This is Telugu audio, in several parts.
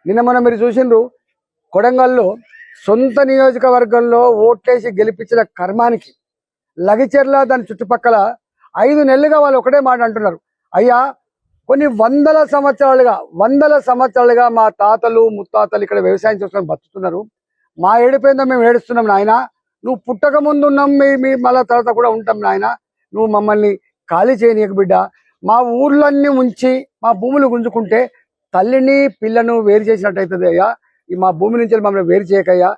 నిన్న మనం మీరు చూసిండ్రు కొడంగల్లో సొంత నియోజకవర్గంలో ఓట్లేసి గెలిపించిన కర్మానికి లగిచెర్ల దాని చుట్టుపక్కల 5 నెలలుగా వాళ్ళు ఒకటే మాట అంటున్నారు. అయ్యా, కొన్ని వందల సంవత్సరాలుగా మా తాతలు ముత్తాతలు ఇక్కడ వ్యవసాయం చేసుకొని బతుకుతున్నారు. మా ఏడిపోయిందో మేము ఏడుస్తున్నాం నాయన. నువ్వు పుట్టక ముందు ఉన్నాం, మీ మళ్ళా తర్వాత కూడా ఉంటాం నాయన. నువ్వు మమ్మల్ని ఖాళీ చేయనీయక బిడ్డ. మా ఊర్లన్నీ ఉంచి మా భూములు గుంజుకుంటే తల్లిని పిల్లను వేరు చేసినట్టయితుంది అయ్యా. మా భూమి నుంచి మమ్మల్ని వేరు చేయకయ్యా,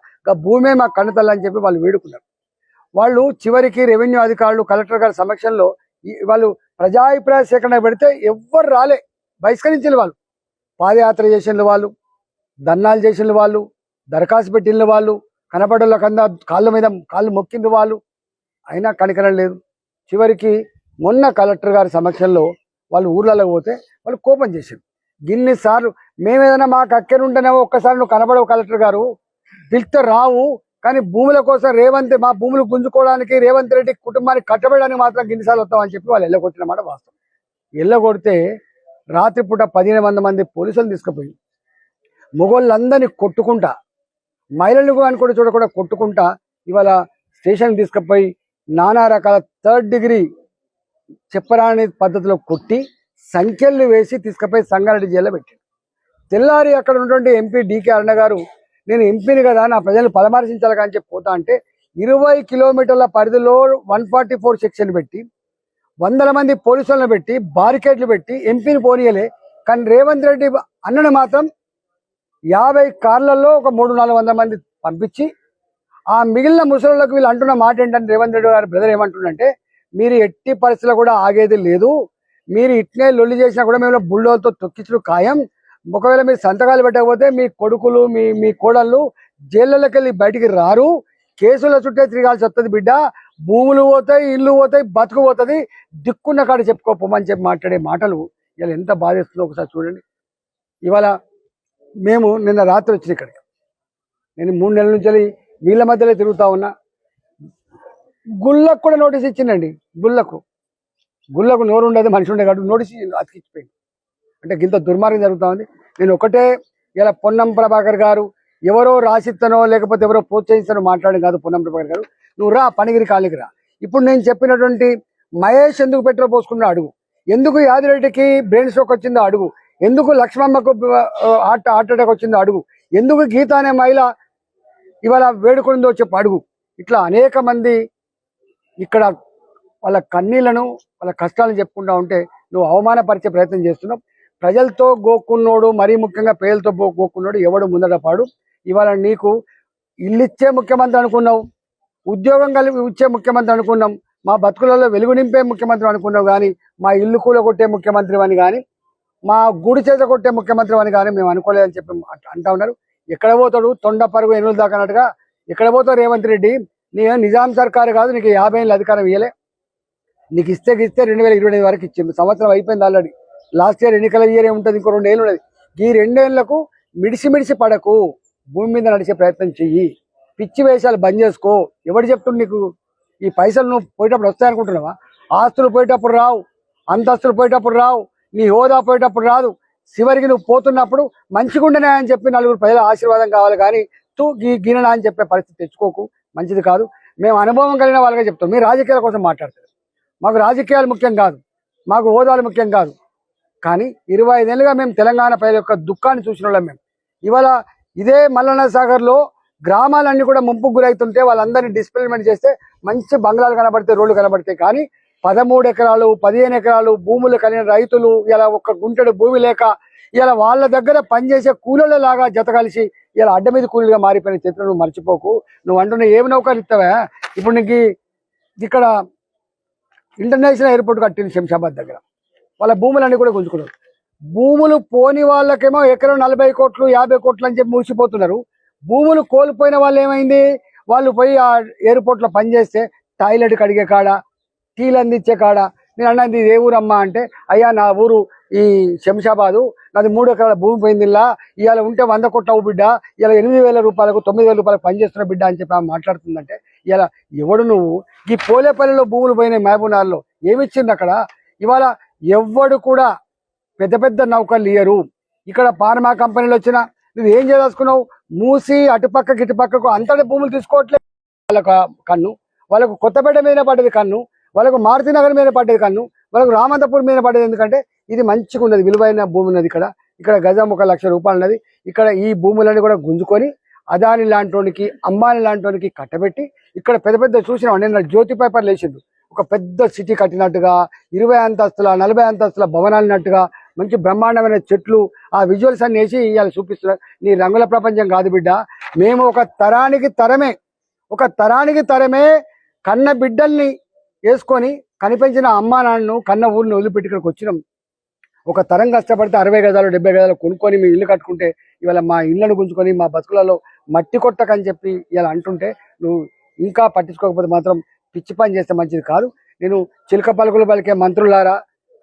భూమే మా కన్నతల్లి అని చెప్పి వాళ్ళు వేడుకున్నారు. వాళ్ళు చివరికి రెవెన్యూ అధికారులు కలెక్టర్ గారి సమక్షంలో వాళ్ళు ప్రజాభిప్రాయ సేకరణ పెడితే ఎవ్వరు రాలే, బహిష్కరించిన వాళ్ళు. పాదయాత్ర చేసిన వాళ్ళు, ధర్నాలు చేసిన వాళ్ళు, దరఖాస్తు పెట్టిన వాళ్ళు, కనపడల కన్నా కాళ్ళు మొక్కింది వాళ్ళు, అయినా కనికరం లేదు. చివరికి మొన్న కలెక్టర్ గారి సమక్షంలో వాళ్ళు ఊర్లలో పోతే వాళ్ళు కోపం చేశారు. గిన్నిసార్లు మేమేదైనా మాకు అక్కనుంటేనేమో ఒక్కసారి నువ్వు కనబడవు కలెక్టర్ గారు, పిలిస్తే రావు, కానీ భూముల కోసం మా భూములు గుంజుకోవడానికి రేవంత్ రెడ్డి కుటుంబానికి కట్టబెట్టడానికి మాత్రం గిన్నిసార్లు వస్తామని చెప్పి వాళ్ళు ఎల్లగొట్టిన మాట వాస్తవం. ఎల్లగొడితే రాత్రిపూట 15 మంది పోలీసులు తీసుకుపోయి మొగోళ్ళందరినీ కొట్టుకుంటా, మహిళలు అని కూడా చూడకుండా కొట్టుకుంటా ఇవాళ స్టేషన్కి తీసుకుపోయి నానా రకాల 3rd డిగ్రీ చెప్పరాని పద్ధతిలో కొట్టి సంఖ్యలు వేసి తీసుకుపోయి సంగారెడ్డి జైల్లో పెట్టారు. తెల్లారి అక్కడ ఉన్నటువంటి ఎంపీ డికే అరుణ గారు, నేను ఎంపీని కదా, నా ప్రజలను పరామర్శించాలి కానీ చెప్పి పోతా అంటే 20 కిలోమీటర్ల పరిధిలో 144 సెక్షన్ పెట్టి 100 మంది పోలీసులను పెట్టి బారికేడ్లు పెట్టి ఎంపీని పోనీయలే. కానీ రేవంత్ రెడ్డి అన్నను మాత్రం 50 కార్లలో ఒక 300-400 మంది పంపించి ఆ మిగిలిన ముసలిలకు వీళ్ళు అంటున్న మాట ఏంటంటే, రేవంత్ రెడ్డి గారి బ్రదర్ ఏమంటుండంటే, మీరు ఎట్టి పరిస్థితుల్లో కూడా ఆగేది లేదు, మీరు ఇట్నే లొల్లి చేసినా కూడా మేము బుల్డోలతో తొక్కించడం ఖాయం, ఒకవేళ మీరు సంతకాలు పెట్టకపోతే మీ కొడుకులు మీ కోడళ్ళు జైళ్ళకి వెళ్ళి బయటికి రారు, కేసుల చుట్టే తిరగాల్సి వస్తుంది బిడ్డ, భూములు పోతాయి, ఇల్లు పోతాయి, బతుకు పోతుంది, దిక్కున్న కాడ చెప్పుకోపోమని చెప్పి మాట్లాడే మాటలు ఇలా ఎంత బాధేస్తుందో ఒకసారి చూడండి. ఇవాళ మేము నిన్న రాత్రి వచ్చిన ఇక్కడికి, నేను 3 నెలల నుంచి వీళ్ళ మధ్యలో తిరుగుతా ఉన్నా. గుళ్ళకు కూడా నోటీస్ ఇచ్చిందండి. గుళ్ళకు నోరు ఉండదు, మనిషి ఉండే కాబట్టి నోటీస్ అతికిచ్చిపోయింది. అంటే ఇంత దుర్మార్గం జరుగుతూ ఉంది. నేను ఒకటే ఇలా పొన్నం ప్రభాకర్ గారు ఎవరో రాసిత్తనో లేకపోతే ఎవరో ప్రోత్సహిస్తానో మాట్లాడడం కాదు. పొన్నం ప్రభాకర్ గారు, నువ్వు రా, పనిగిరి కాలికి రా. ఇప్పుడు నేను చెప్పినటువంటి మహేష్ ఎందుకు పెట్రోల్ పోసుకున్నా అడుగు, ఎందుకు యాదిరెడ్డికి బ్రెయిన్ స్ట్రోక్ వచ్చిందో అడుగు, ఎందుకు లక్ష్మమ్మకు హార్ట్ అటాక్ వచ్చిందో అడుగు, ఎందుకు గీత అనే మహిళ ఇవాళ వేడుకుందో చెప్పు అడుగు. ఇట్లా అనేక మంది ఇక్కడ వాళ్ళ కన్నీళ్లను వాళ్ళ కష్టాలను చెప్పుకుంటా ఉంటే నువ్వు అవమానపరిచే ప్రయత్నం చేస్తున్నావు. ప్రజలతో గోక్కున్నోడు, మరీ ముఖ్యంగా పేదలతో గోక్కున్నోడు ఎవడు ముందట పాడు. ఇవాళ నీకు ఇల్లు ఇచ్చే ముఖ్యమంత్రి అనుకున్నావు, ఉద్యోగం ఇచ్చే ముఖ్యమంత్రి అనుకున్నాం, మా బతుకులలో వెలుగు నింపే ముఖ్యమంత్రి అనుకున్నావు, కానీ మా ఇల్లు కూల కొట్టే ముఖ్యమంత్రి అని కానీ మా గుడి చేత కొట్టే ముఖ్యమంత్రి అని కానీ మేము అనుకోలేదని చెప్పి అంటా ఉన్నారు. ఎక్కడ పోతాడు తొండ పరుగు ఎనులు దాకన్నట్టుగా ఎక్కడ పోతావు రేవంత్ రెడ్డి? నీ నిజాం సర్కారు కాదు, నీకు 50 ఏళ్ళ అధికారం ఇవ్వలే. నీకు ఇస్తే 2025 వరకు ఇచ్చింది, సంవత్సరం అయిపోయింది ఆల్రెడీ. లాస్ట్ ఇయర్ ఎన్నికల ఇయర్ ఏముంటుంది, ఇంకో 2 ఏళ్ళు ఉన్నది. ఈ 2 ఏళ్లకు మిడిసి పడకు, భూమి మీద నడిచే ప్రయత్నం చెయ్యి, పిచ్చి వేషాలు బంద్ చేసుకో. ఎవడు చెప్తుంది నీకు ఈ పైసలు నువ్వు పోయేటప్పుడు వస్తాయనుకుంటున్నావా? ఆస్తులు పోయేటప్పుడు రావు, అంతస్తులు పోయేటప్పుడు రావు, నీ హోదా పోయేటప్పుడు రాదు. చివరికి నువ్వు పోతున్నప్పుడు మంచిగుండనే అని చెప్పి 4 ప్రజల ఆశీర్వాదం కావాలి, కానీ గిననా అని చెప్పే పరిస్థితి తెచ్చుకోకు, మంచిది కాదు. మేము అనుభవం కలిగిన వాళ్ళగా చెప్తాం. మీరు రాజకీయాల కోసం మాట్లాడతారు, మాకు రాజకీయాలు ముఖ్యం కాదు, మాకు హోదాలు ముఖ్యం కాదు. కానీ 25 ఏళ్ళుగా మేము తెలంగాణ ప్రజల యొక్క దుఃఖాన్ని చూసిన వాళ్ళం. మేము ఇవాళ ఇదే మల్లన్న సాగర్లో గ్రామాలన్నీ కూడా ముంపుకు గురవుతుంటే వాళ్ళందరినీ డిస్ప్లేమెంట్ చేస్తే మంచి బంగ్లాలు కనబడతాయి, రోడ్లు కనబడతాయి. కానీ 13 ఎకరాలు 15 ఎకరాలు భూములు కలిగిన రైతులు ఇలా ఒక్క గుంటెడు భూమి లేక ఇలా వాళ్ళ దగ్గర పనిచేసే కూలీలలాగా జత కలిసి ఇలా అడ్డ మీద కూలీలుగా మారిపోయిన చరిత్ర నువ్వు మర్చిపోకు. నువ్వు అంటున్న ఏమి నౌకలు ఇస్తావా? ఇప్పుడు నీకు ఇక్కడ ఇంటర్నేషనల్ ఎయిర్పోర్ట్ కట్టింది శంషాబాద్ దగ్గర, వాళ్ళ భూములన్నీ కూడా గుంజుకున్నారు. భూములు పోని వాళ్ళకేమో ఎకరం 40 కోట్లు 50 కోట్లు అని చెప్పి మురిసిపోతున్నారు. భూములు కోల్పోయిన వాళ్ళు ఏమైంది, వాళ్ళు పోయి ఆ ఎయిర్పోర్ట్లో పనిచేస్తే టాయిలెట్ కడిగే కాడ, టీలు అందించే కాడ, నేను అన్నది ఏ ఊరమ్మా అంటే, అయ్యా నా ఊరు ఈ శంషాబాదు, నాది 3 ఎకరాల భూమి పోయింది, ఇలా ఇవాళ ఉంటే 100 కోట్ల బిడ్డ, ఇలా 8,000 రూపాయలకు 9,000 రూపాయలకు పనిచేస్తున్న బిడ్డ అని చెప్పి ఆమె మాట్లాడుతుందంటే, ఇలా ఎవడు నువ్వు? ఈ పోలేపల్లిలో భూములు పోయినాయి, మహబూబ్నగర్లో ఏమిచ్చింది అక్కడ? ఇవాళ ఎవ్వడు కూడా పెద్ద నౌకర్లు ఇయ్యరు. ఇక్కడ ఫార్మా కంపెనీలు వచ్చినా నువ్వు ఏం చేయదలుచుకున్నావు? మూసి అటుపక్కకి ఇటుపక్కకు అంతటి భూములు తీసుకోవట్లేదు. వాళ్ళకు కన్ను, వాళ్ళకు కొత్తపేట మీద పడ్డది కన్ను, వాళ్ళకు మారుతి నగర్ మీద పడ్డది కన్ను, వాళ్ళకు రామంతపూర్ మీద పడ్డది. ఎందుకంటే ఇది మంచిగా ఉన్నది, విలువైన భూమి ఉన్నది. ఇక్కడ గజం 1,00,000 ఉన్నది. ఇక్కడ ఈ భూములన్నీ కూడా గుంజుకొని అదాని లాంటి అంబానీ లాంటి కట్టబెట్టి ఇక్కడ పెద్ద పెద్ద చూసిన నిన్న జ్యోతి పేపర్లు వేసిండు. ఒక పెద్ద సిటీ కట్టినట్టుగా 20 అంతస్తుల 40 అంతస్తుల భవనాలున్నట్టుగా మంచి బ్రహ్మాండమైన చెట్లు, ఆ విజువల్స్ అన్ని వేసి ఇవాళ చూపిస్తున్నారు. నీ రంగుల ప్రపంచం కాదు బిడ్డ. మేము ఒక తరానికి తరమే కన్న బిడ్డల్ని వేసుకొని కనిపించిన అమ్మా నాన్నను కన్న ఊరిని వదిలిపెట్టి ఇక్కడికి వచ్చినాం. ఒక తరం కష్టపడితే 60 గజాలు 70 గజాలు కొనుక్కొని మీ ఇల్లు కట్టుకుంటే ఇవాళ మా ఇళ్లను గుంజుకొని మా బతుకులలో మట్టి కొట్టకని చెప్పి ఇలా అంటుంటే నువ్వు ఇంకా పట్టించుకోకపోతే మాత్రం పిచ్చి పని చేస్తే మంచిది కాదు. నేను చిలక పలుకులు పలికే మంత్రులారా,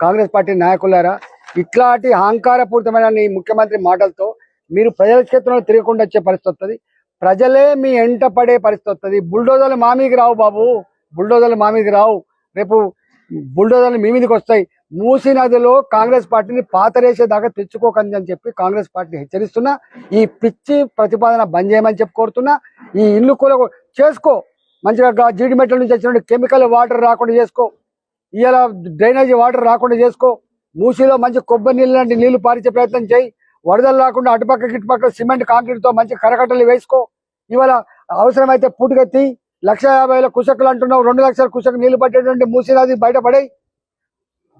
కాంగ్రెస్ పార్టీ నాయకులారా, ఇట్లాంటి అహంకారపూరితమైన నీ ముఖ్యమంత్రి మాటలతో మీరు ప్రజల క్షేత్రంలో తిరగకుండా వచ్చే పరిస్థితి వస్తుంది. ప్రజలే మీ ఎంట పడే పరిస్థితి వస్తుంది. బుల్డోజర్లు మా మీదకి రావు బాబు, బుల్డోజర్లు మా మీదకి రావు. రేపు బుల్డోజర్లు మీ మీదకి వస్తాయి. మూసీ నదిలో కాంగ్రెస్ పార్టీని పాతరేసేదాకా తెచ్చుకోకండి అని చెప్పి కాంగ్రెస్ పార్టీ హెచ్చరిస్తున్నా. ఈ పిచ్చి ప్రతిపాదన బంద్ చేయమని చెప్పి కోరుతున్నా. ఈ ఇల్లు కూడా చేసుకో, మంచిగా జీడిమెట్ల నుంచి వచ్చిన కెమికల్ వాటర్ రాకుండా చేసుకో, ఇవాళ డ్రైనేజీ వాటర్ రాకుండా చేసుకో, మూసీలో మంచి కొబ్బరి నీళ్ళు లాంటి నీళ్లు పారించే ప్రయత్నం చేయి, వరదలు రాకుండా అటుపక్క ఇటుపక్క సిమెంట్ కాంక్రీట్తో మంచి కరకట్టలు వేసుకో. ఇవాళ అవసరమైతే పూటగెత్తి 1,50,000 కుషకులు అంటున్నావు, 2 లక్షల కుషకు నీళ్లు పట్టేటువంటి మూసీ నది బయటపడాయి.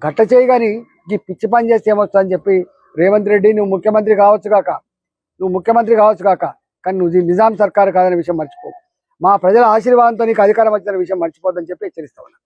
గట్ట చేయి కానీ ఈ పిచ్చి పని చేస్తే ఏమొస్తుందని చెప్పి రేవంత్ రెడ్డి నువ్వు ముఖ్యమంత్రి కావచ్చు కాక కానీ నువ్వు నిజాం సర్కారు కాదనే విషయం మర్చిపో. మా ప్రజల ఆశీర్వాదంతో నీకు అధికారం వచ్చిన విషయం మర్చిపోద్దని చెప్పి హెచ్చరిస్తా ఉన్నా.